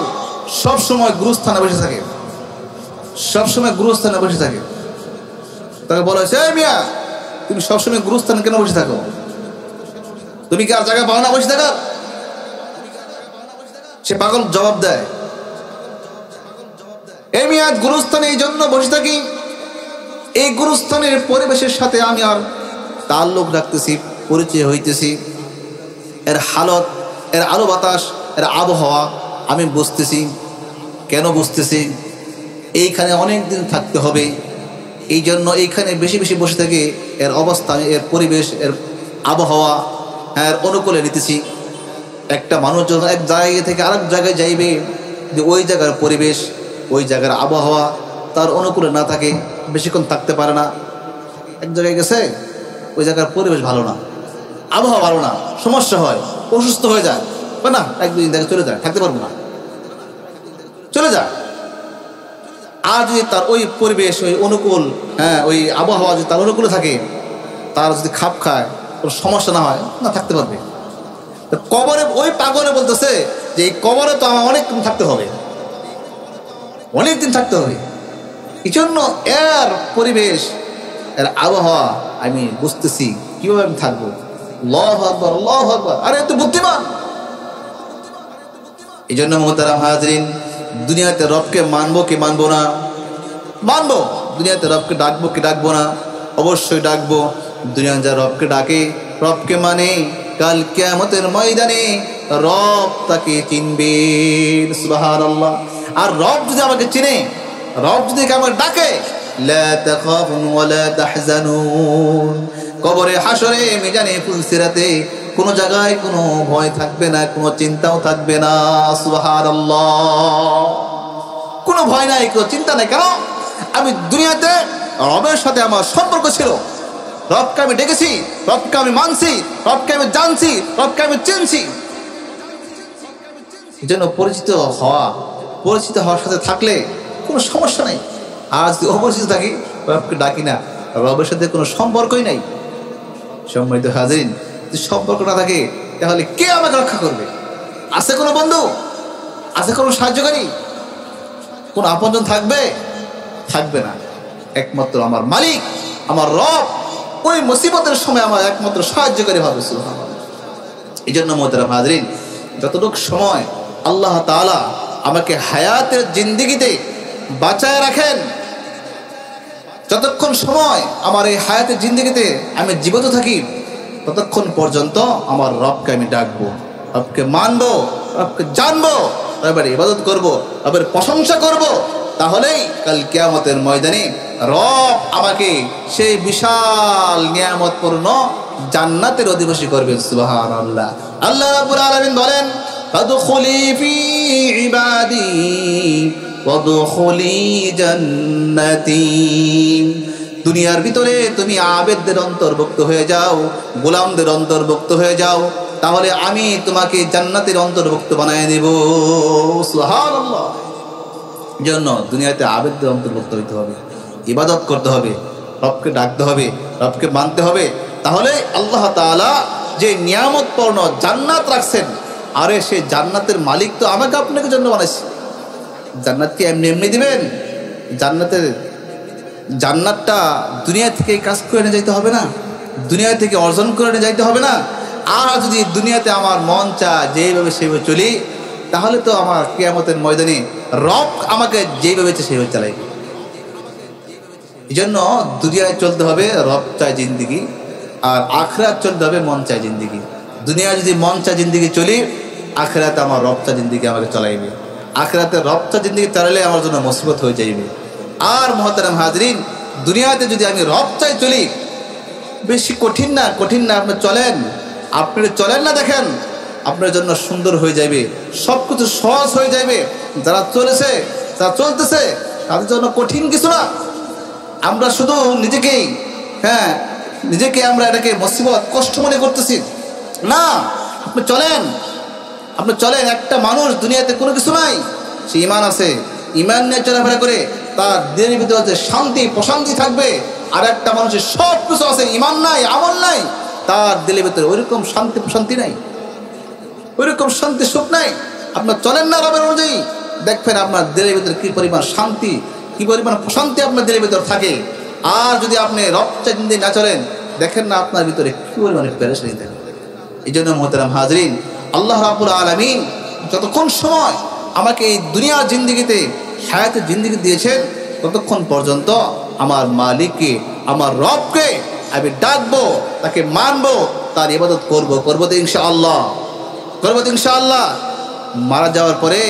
সবসময় গুরুস্থানে বসে থাকে, সবসময় গুরুস্থানে বসে থাকে। তাকে বলা হয়েছে, এই মিয়া, তুমি সবসময় গুরুস্থানে কেন বসে থাকো? তুমি কি আর জায়গায় পাও না বসে থাকার? সে পাগল জবাব দেয়, এই মিয়া, গুরুস্থানে এই জন্য বসে থাকি, এই গুরুস্থানের পরিবেশের সাথে আমি আর তাল্লুক রাখতেছি, পরিচয় হইতেছি, এর হালত, এর আলো বাতাস, এর আবহাওয়া আমি বুঝতেছি। কেন বুঝতেছি? এইখানে অনেক দিন থাকতে হবে, এই জন্য এইখানে বেশি বেশি বসে থেকে এর অবস্থা, এর পরিবেশ, এর আবহাওয়া এর অনুকূলে নিতেছি। একটা মানুষ যখন এক জায়গা থেকে আরেক জায়গায় যাইবে, যে ওই জায়গার পরিবেশ, ওই জায়গার আবহাওয়া তার অনুকূলে না থাকে, বেশিক্ষণ থাকতে পারে না। এক জায়গায় গেছে, ওই জায়গার পরিবেশ ভালো না, আবহাওয়া ভালো না, সমস্যা হয়, অসুস্থ হয়ে যায়, না, 1-2 দিন থেকে চলে যায়, থাকতে পারবো না, চলে যায়। আর যদি তার ওই পরিবেশ, ওই অনুকূল, হ্যাঁ, ওই আবহাওয়া যদি তার অনুকূলে থাকে, তার যদি খাপ খায়, কোনো সমস্যা না হয়, না, থাকতে পারবে। কবরে ওই পাগলে বলতেছে যে এই কবরে তো আমার অনেকদিন থাকতে হবে, অনেকদিন থাকতে হবে। এই জন্য এর পরিবেশ, এর আবহাওয়া আমি বুঝতেছি, কিভাবে আমি থাকবো। আল্লাহু আকবার, আল্লাহু আকবার, আরে এত বুদ্ধিমান। এই জন্য মুহতারাম হাজরিন, দুনিয়াতে রবকে মানবো কি মানবো না? মানবো। দুনিয়াতে রবকে ডাকবো কি ডাকবো না? অবশ্যই ডাকবো। দুনিয়া যা রবকে ডাকে, রবকে মানে, কাল কিয়ামতের ময়দানে রব তাকে চিনবে। সুবহানাল্লাহ। আর রব যদি আমাকে চিনে, রব যদি আমাকে ডাকে, লা তাখাফুন ওয়া লা তাহজানুন, কবরে, হাসরে, মিজানে, ফুলসিরাতে কোনো জায়গায় কোনো ভয় থাকবে না, কোনো চিন্তাও থাকবে না। সুবহানাল্লাহ। কোনো ভয় নাই, কোনো চিন্তা নাই। কেন? আমি দুনিয়াতে রবের সাথে আমার সম্পর্ক ছিল, রবকে আমি ডেকেছি, রবকে আমি মানছি, রবকে আমি জানছি, রবকে আমি চিনছি। এই জন্য পরিচিত হওয়ার সাথে থাকলে কোনো সমস্যা নেই। আর যদি অপরিচিত থাকি, রবকে ডাকি না, রবের সাথে কোনো সম্পর্কই নাই। সম্মানিত হাজিরিন, যদি সম্পর্ক না থাকে, তাহলে কে আমাকে রক্ষা করবে? আছে কোনো বন্ধু? আছে কোনো সাহায্যকারী? কোন আপনজন থাকবে? থাকবে না। একমাত্র আমার মালিক, আমার রব, ওই মুসিবতের সময় আমার একমাত্র সাহায্যকারী হবে। সুবহানাল্লাহ। এই জন্য মুহতারাম হাজরিন, যতটুকু সময় আল্লাহ তাআলা আমাকে হায়াতের জিন্দেগিতে বাঁচায় রাখেন, যতক্ষণ সময় আমার এই হায়াতের জিন্দেগিতে আমি জীবিত থাকি, ততক্ষণ পর্যন্ত আমার রবকে আমি ডাকবো, রবকে মানবো, রবকে জানবো, রবের ইবাদত করব, রবের প্রশংসা করব, তাহলেই কাল কিয়ামতের ময়দানে রব আমাকে সেই বিশাল নিয়ামতপূর্ণ জান্নাতের অধিবাসী করবেন। সুবহানাল্লাহ। আল্লাহ রাব্বুল আলামিন বলেন, ফাদখুলি ফি ইবাদি ওয়াদখুলি জান্নাতি। দুনিয়ার ভিতরে তুমি আবেদদের অন্তর্ভুক্ত হয়ে যাও, গোলামদের অন্তর্ভুক্ত হয়ে যাও, তাহলে আমি তোমাকে জান্নাতের অন্তর্ভুক্ত বানায় দেব। সুবহানাল্লাহ। জন্য দুনিয়াতে আবেদদের অন্তর্ভুক্ত হইতে হবে, ইবাদত করতে হবে, রবকে ডাকতে হবে, রবকে মানতে হবে, তাহলে আল্লাহ তাআলা যে নিয়ামতপূর্ণ জান্নাত রাখছেন, আরে সেই জান্নাতের মালিক তো আমাকে আপনাকে জন্য বানাইছে। জান্নাত কি এমনি এমনি দিবেন? জান্নাতটা দুনিয়া থেকে কাজ করে নিয়ে যাইতে হবে না, দুনিয়া থেকে অর্জন করে নিয়ে যাইতে হবে না। আর যদি দুনিয়াতে আমার মন চায় যেভাবে সেইভাবে চলি, তাহলে তো আমার কিয়ামতের ময়দানে রব আমাকে যেভাবে সেইভাবে চালাইবে। এই জন্য দুনিয়ায় চলতে হবে রব চায় জিন্দিগি, আর আখিরাত চলতে হবে মন চায় জিন্দিগি। দুনিয়ায় যদি মন চায় জিন্দিগি চলি, আখিরাতে আমার রব চায় জিন্দিগি আমাকে চালাইবে। আখিরাতে রব চায় জিন্দিগি চালাইলে আমার জন্য মুসিবত হয়ে যাইবে। আর মুহতারাম হাজরিন, দুনিয়াতে যদি আমি রব চাই চলি, বেশি কঠিন না, কঠিন না। আপনি চলেন না, দেখেন আপনার জন্য সুন্দর হয়ে যাবে, সব কিছু সহজ হয়ে যাবে। যারা চলেছে, যারা চলতেছে, তাদের জন্য কঠিন কিছু না। আমরা শুধু নিজেকে আমরা এটাকে মুসিবত, কষ্ট মনে করতেছি না। আপনি চলেন। একটা মানুষ দুনিয়াতে কোনো কিছু নাই, সে ঈমান আছে, ঈমান নিয়ে চলাফেরা করে, তার দিনের ভিতরে যে শান্তি প্রশান্তি থাকবে। আর একটা মানুষের সব কিছু আছে, ঈমান নাই, আমল নাই, তার দিলের ভিতরে ওইরকম শান্তি প্রশান্তি নাই, ওইরকম শান্তি সুখ নাই। আপনার চলেন না রবের অনুযায়ী, দেখবেন আপনার দিলের ভিতরে কি পরিমাণ শান্তি, কি পরিমাণ প্রশান্তি আপনার দিলের ভিতরে থাকে। আর যদি আপনি রব চাইতে না চলেন, দেখেন না আপনার ভিতরে কি পরিমাণে পেরেশানি থাকে। এই জন্য মুহতারাম হাজরিন, আল্লাহ রাব্বুল আলামিন যতক্ষণ সময় আমাকে এই দুনিয়ার জিন্দেগিতে, হায়াতের জিন্দেগি দিয়েছেন, ততক্ষণ পর্যন্ত আমার মালিককে, আমার রবকে আমি ডাকবো, তাকে মানবো, তার ইবাদত করবো তো ইনশাআল্লাহ, মারা যাওয়ার পরে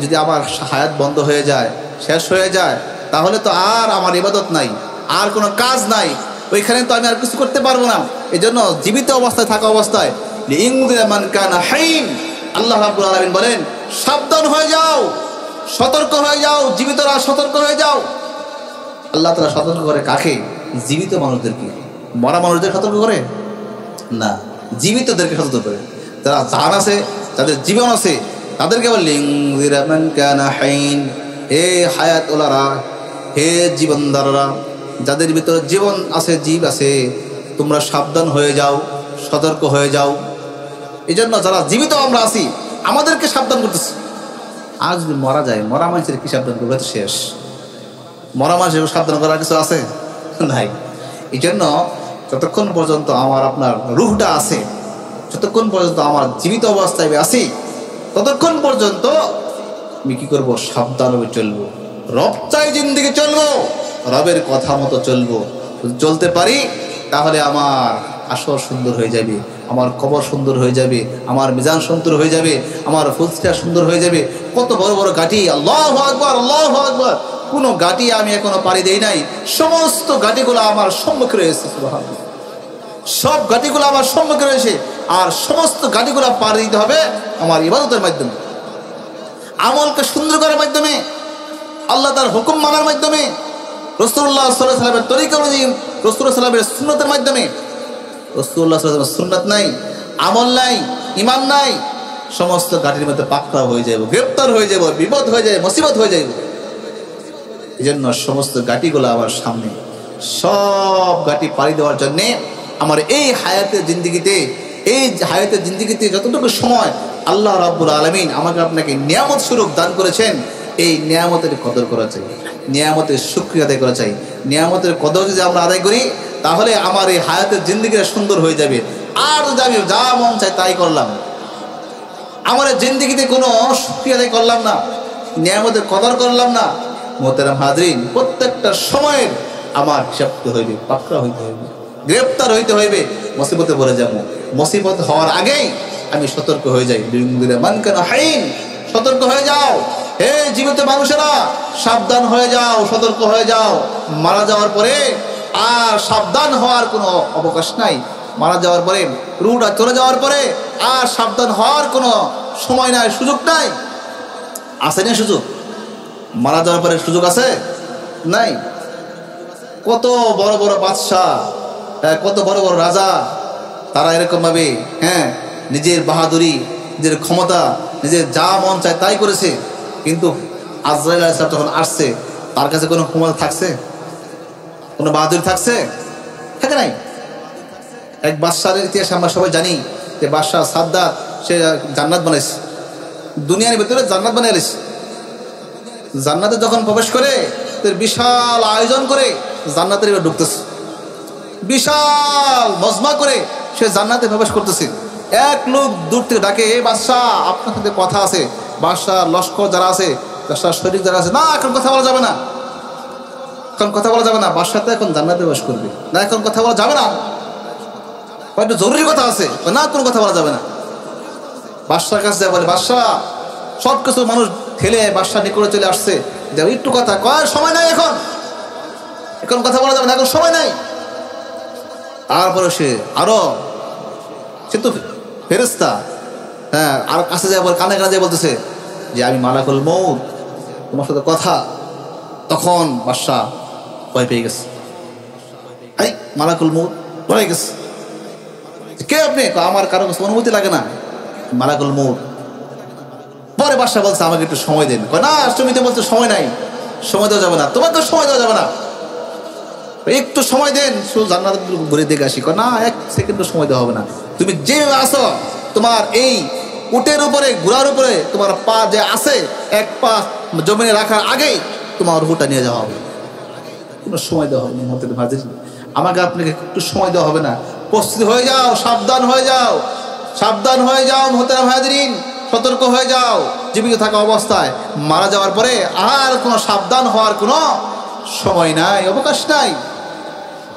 যদি আমার হায়াত বন্ধ হয়ে যায়, শেষ হয়ে যায়, তাহলে তো আর আমার ইবাদত নাই, আর কোনো কাজ নাই, ওইখানে তো আমি আর কিছু করতে পারবো না। এই জন্য জীবিত অবস্থায় থাকা অবস্থায় আল্লাহ রাব্বুল আলামিন বলেন, সাবধান হয়ে যাও, সতর্ক হয়ে যাও, জীবিতরা সতর্ক হয়ে যাও। আল্লাহ তাআলা সতর্ক করে কাকে? জীবিত মানুষদেরকে। মরা মানুষদের সতর্ক করে না, জীবিতদেরকে সতর্ক করে। যারা জান আছে, যাদের জীবন আছে, তাদেরকে বললেন, হে হায়াত ওলারা, হে জীবনদাররা, যাদের ভিতরে জীবন আছে, জীব আছে, তোমরা সাবধান হয়ে যাও, সতর্ক হয়ে যাও। এই জন্য যারা জীবিত আমরা আছি, আমাদেরকে সাবধান করতেছি। আজ যদি মরা যায়, মরা মানুষের কি সাবধান করবে? তো শেষ। মরা মানুষের সাবধান করার কিছু আছে নাই। এই জন্য যতক্ষণ পর্যন্ত আমার আপনার রুহটা আছে, যতক্ষণ পর্যন্ত আমার জীবিত অবস্থায় আছি, ততক্ষণ পর্যন্ত আমি কি করবো? সাবধানভাবে চলবো, রব চাই জিন্দেগি চলবো, রবের কথা মতো চলবো। চলতে পারি, তাহলে আমার আসর সুন্দর হয়ে যাবে, আমার কবর সুন্দর হয়ে যাবে, আমার মিজান সুন্দর হয়ে যাবে, আমার ফুলসিটা সুন্দর হয়ে যাবে। কত বড় বড় ঘাটি, আল্লাহু আকবার, আল্লাহু আকবার, কোনো ঘাটি আমি এখনো পাড়ি দেই নাই, সমস্ত ঘাটিগুলো আমার সম্মুখে রয়েছে। সুবহানাল্লাহ, সব ঘাটিগুলো আমার সম্মুখে রয়েছে। আর সমস্ত ঘাটিগুলো পাড়ি দিতে হবে আমার ইবাদতের মাধ্যমে, আমলকে সুন্দর করার মাধ্যমে, আল্লাহ তার হুকুম মানার মাধ্যমে, রাসূলুল্লাহ সাল্লাল্লাহু আলাইহি ওয়াসাল্লামের তরিকা অনুযায়ী, রাসূলুল্লাহ সাল্লাল্লাহু আলাইহি ওয়াসাল্লামের সুন্নতের মাধ্যমে। রাসূলুল্লাহ সাল্লাল্লাহু আলাইহি ওয়াসাল্লামের সুন্নাত নাই, আমল নাই, ঈমান নাই, সমস্ত ঘাটির মধ্যে পাকড়াও হয়ে যাব, গ্রেফতার হয়ে যাব, বিপদ হয়ে যায়, মুসিবত হয়ে যায়। এই জন্য সমস্ত ঘাটিগুলো আমার সামনে, সব ঘাটি পাড়ি দেওয়ার জন্যে আমার এই হায়াতের জিন্দেগিতে যতটুকু সময় আল্লাহ রাব্বুল আলামিন আমাকে আপনাকে নিয়ামত স্বরূপ দান করেছেন, এই নিয়ামতের কদর করা চাই, নিয়ামতের শুকরিয়া আদায় করা চাই। নিয়ামতের কদর যদি আমরা আদায় করি, তাহলে আমার এই হায়াতের জিন্দেগিটা সুন্দর হয়ে যাবে। আর যদি আমি যা মন চাই তাই করলাম, আমার জিন্দেগিতে কোনো শুকরিয়া আদায় করলাম না, নিয়ামতের কদর করলাম না, মুহতারাম হাজরিন, প্রত্যেকটা সময়ের আমার হিসাব হইবে, পাকড়া হইতে হইবে, গ্রেফতার হইতে হইবে, মুসিবতে পড়ে যাব। মুসিবত হওয়ার আগেই আমি সতর্ক হয়ে যাই। মান কানা হাইন, সতর্ক হয়ে যাও হে জীবিত মানুষেরা, সাবধান হয়ে যাও, সতর্ক হয়ে যাও। মারা যাওয়ার পরে আর সাবধান হওয়ার কোনো অবকাশ নাই। মারা যাওয়ার পরে, রুহটা চলে যাওয়ার পরে আর সাবধান হওয়ার কোনো সময় নাই, সুযোগ নাই। আছে না সুযোগ? মারা যাওয়ার পরে সুযোগ আছে? নাই। কত বড় বড় বাদশাহ, কত বড় বড় রাজা, তারা এরকম ভাবে নিজের বাহাদুরি, নিজের ক্ষমতা, নিজের যা মন চায় তাই করেছে। কিন্তু আজরাইল আলাইহিস সালাম যখন আসছে, তার কাছে কোনো ক্ষমতা থাকছে? কোনো বাহাদুরি থাকছে? থাকে নাই। এক বাদশার ইতিহাস আমরা সবাই জানি যে বাদশাহ সাদ্দাত, সে জান্নাত বানাইছে, দুনিয়ার ভিতরে জান্নাত বানাইছে। জান্নাতে যখন প্রবেশ করে বিশাল আয়োজন করে জান্নাতের এবার ঢুকতেছে, বিশাল মজমা করে সে জান্নাতে প্রবেশ করতেছে। এক লোক দূর থেকে ডাকে, এই বাদশাহ আপনার সাথে কথা আছে। বাদশাহ লস্কর যারা আছে, বাদশাহ সৈনিক যারা আছে, না এখন কথা বলা যাবে না, এখন কথা বলা যাবে না, বাদশাহ তো এখন জান্নাতে প্রবেশ করবে, না এখন কথা বলা যাবে না, একটু জরুরি কথা আছে, না কোনো কথা বলা যাবে না। বাদশার কাছে যায়, বলে বাদশাহ, সব কিছু মানুষ ঠেলে বাদশাহ নিকটে চলে আসছে, যে একটু কথা কয়, সময় নাই, এখন কথা বলা যাবে না, এখন সময় নাই। তারপরে সে আরো, সে তো ফেরেশতা, আর কাছে যায়, কানে কানে যায় বলতেছে যে আমি মালাকুল মউত, তোমার সাথে কথা। তখন বাদশাহ ভয় পেয়ে গেছে, এই মালাকুল মউত ভয় গেছে, কে আপনি? আমার কারো কাছে অনুমতি লাগে না, মালাকুল মউত। পরে বাদশাহ বলছে আমাকে একটু সময় দেন। না, তুমি তো বলছো সময় নাই, সময় দেওয়া যাবে না, তোমাকে সময় দেওয়া যাবে না, একটু সময় দেন, শুধু জান্নাত ঘুরে দেখে আসি। না, এক সেকেন্ডও সময় দেওয়া হবে না, তুমি যেভাবে আসো, তোমার এই উটের উপরে, ঘোড়ার উপরে তোমার পা যে আছে, এক পা জমিনে রাখার আগেই তোমার রুহটা নিয়ে যাওয়া হবে, কোনো সময় দেওয়া হবে না। আমাকে আপনাকে একটু সময় দেওয়া হবে না, প্রস্তুতি হয়ে যাও, সাবধান হয়ে যাও, সাবধান হয়ে যাও মুহতারাম হাজিরিন, সতর্ক হয়ে যাও। জীবিত থাকা অবস্থায় মারা যাওয়ার পরে আর কোনো সাবধান হওয়ার কোনো সময় নাই, অবকাশ নাই।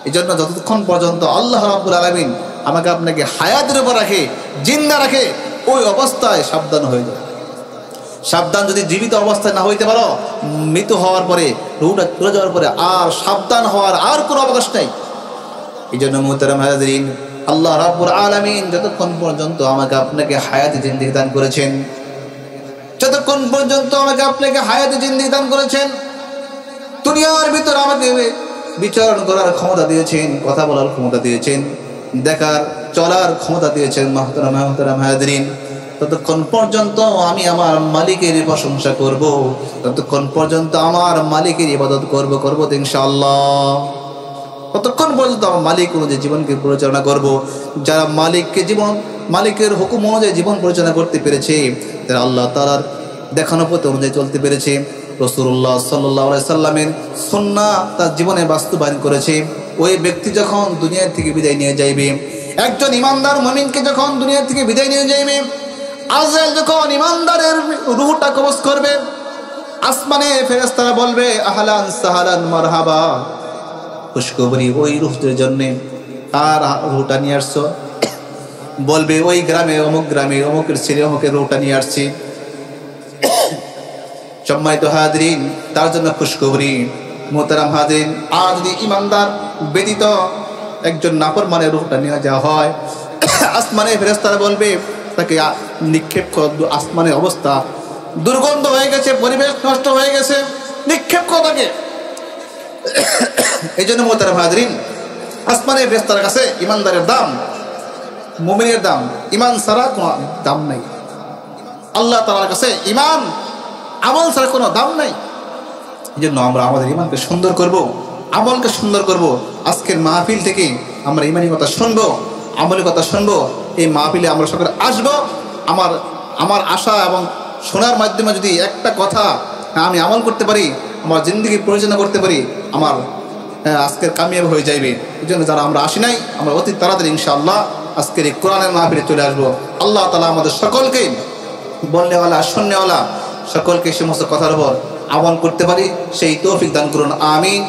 এই জন্য যতক্ষণ পর্যন্ত আল্লাহ রাব্বুল আলামিন আমাকে আপনাকে হায়াতের উপর রাখে, জিন্দা রাখে, ওই অবস্থায় সাবধান হয়ে যাও। সাবধান যদি জীবিত অবস্থায় না হইতে পারো, মৃত হওয়ার পরে, রূহটা চলে যাওয়ার পরে আর সাবধান হওয়ার আর কোনো অবকাশ নাই। এই জন্য মুহতারাম হাজিরিন, আল্লাহ রাব্বুল আলামিন যতক্ষণ পর্যন্ত আমাকে আপনাকে হায়াতে জিন্দেগি দান করেছেন, যতক্ষণ পর্যন্ত আমাকে আপনাকে হায়াতে জিন্দেগি দান করেছেন, দুনিয়ার ভিতর আমাকে বিচরণ করার ক্ষমতা দিয়েছেন, কথা বলার ক্ষমতা দিয়েছেন, দেখার চলার ক্ষমতা দিয়েছেন। মুহতারাম হাজিরিন, ততক্ষণ পর্যন্ত আমি আমার মালিকের প্রশংসা করব, ততক্ষণ পর্যন্ত আমার মালিকের ইবাদত করব ইনশাআল্লাহ। ততক্ষণ পর্যন্ত আমার মালিক অনুযায়ী জীবনকে পরিচালনা করব। যারা মালিকের হুকুম অনুযায়ী জীবন পরিচালনা করতে পেরেছে, যারা আল্লাহ তাআলার দেখানো পথ অনুযায়ী চলতে পেরেছে, রাসূলুল্লাহ সাল্লাল্লাহু আলাইহি সাল্লামের সুন্নাহ তার জীবনে বাস্তবায়ন করেছে, ওই ব্যক্তি যখন দুনিয়া থেকে বিদায় নিয়ে যাইবে, একজন ইমানদার মুমিনকে যখন দুনিয়া থেকে বিদায় নিয়ে যাইবে, আজরাইল যখন ইমানদারের রূহটা কবজ করবে, আসমানে ফেরেশতারা বলবে আহলান সাহালান মারহাবা, খুশখবরি ওই রূহদের জন্য। আর রূহটা নিয়ে আসছো, বলবে ওই গ্রামে অমুকের ছেলে অমুকের রূহটা নিয়ে আসছি। সম্মানিত হাজিরিন, তার জন্য খুশখবরি। মুহতারাম হাজিরিন, আর যদি ইমানদার ব্যতীত একজন নাফরমানের রূহটা নিয়ে যাওয়া হয়, আসমানে ফেরেশতারা বলবে তাকে নিক্ষেপ কর, আসমানের অবস্থা দুর্গন্ধ হয়ে গেছে, পরিবেশ নষ্ট হয়ে গেছে, নিক্ষেপ কর তাকে। এই জন্য মুহতারাম হাজিরিন, আসমানের ফেরেশতার কাছে ইমানদারের দাম, মুমিনের দাম, ইমান ছাড়া কোনো দাম নাই। আল্লাহ তাআলার কাছে ইমান, আমল ছাড়া কোনো দাম নাই। এই জন্য আমরা আমাদের ইমানকে সুন্দর করব, আমলকে সুন্দর করব। আজকের মাহফিল থেকে আমরা ইমানি কথা শুনবো, আমলের কথা শুনবো। এই মাহফিলে আমরা সকলে আসবো। আমার আশা এবং শোনার মাধ্যমে যদি একটা কথা আমি আমল করতে পারি, আমার জিন্দগি পরিচালনা করতে পারি, আমার আজকের কামিয়াব হয়ে যাইবে। এই জন্য যারা আমরা আসি নাই, আমরা অতি তাড়াতাড়ি ইনশাআল্লাহ আজকের এই কোরআনের মাহফিলে চলে আসবো। আল্লাহ তাআলা আমাদের সকলকে, বলনেওয়ালা শুননেওয়ালা সকলকে সমস্ত কথার উপর আমল করতে পারি সেই তৌফিক দান করুন। আমিন।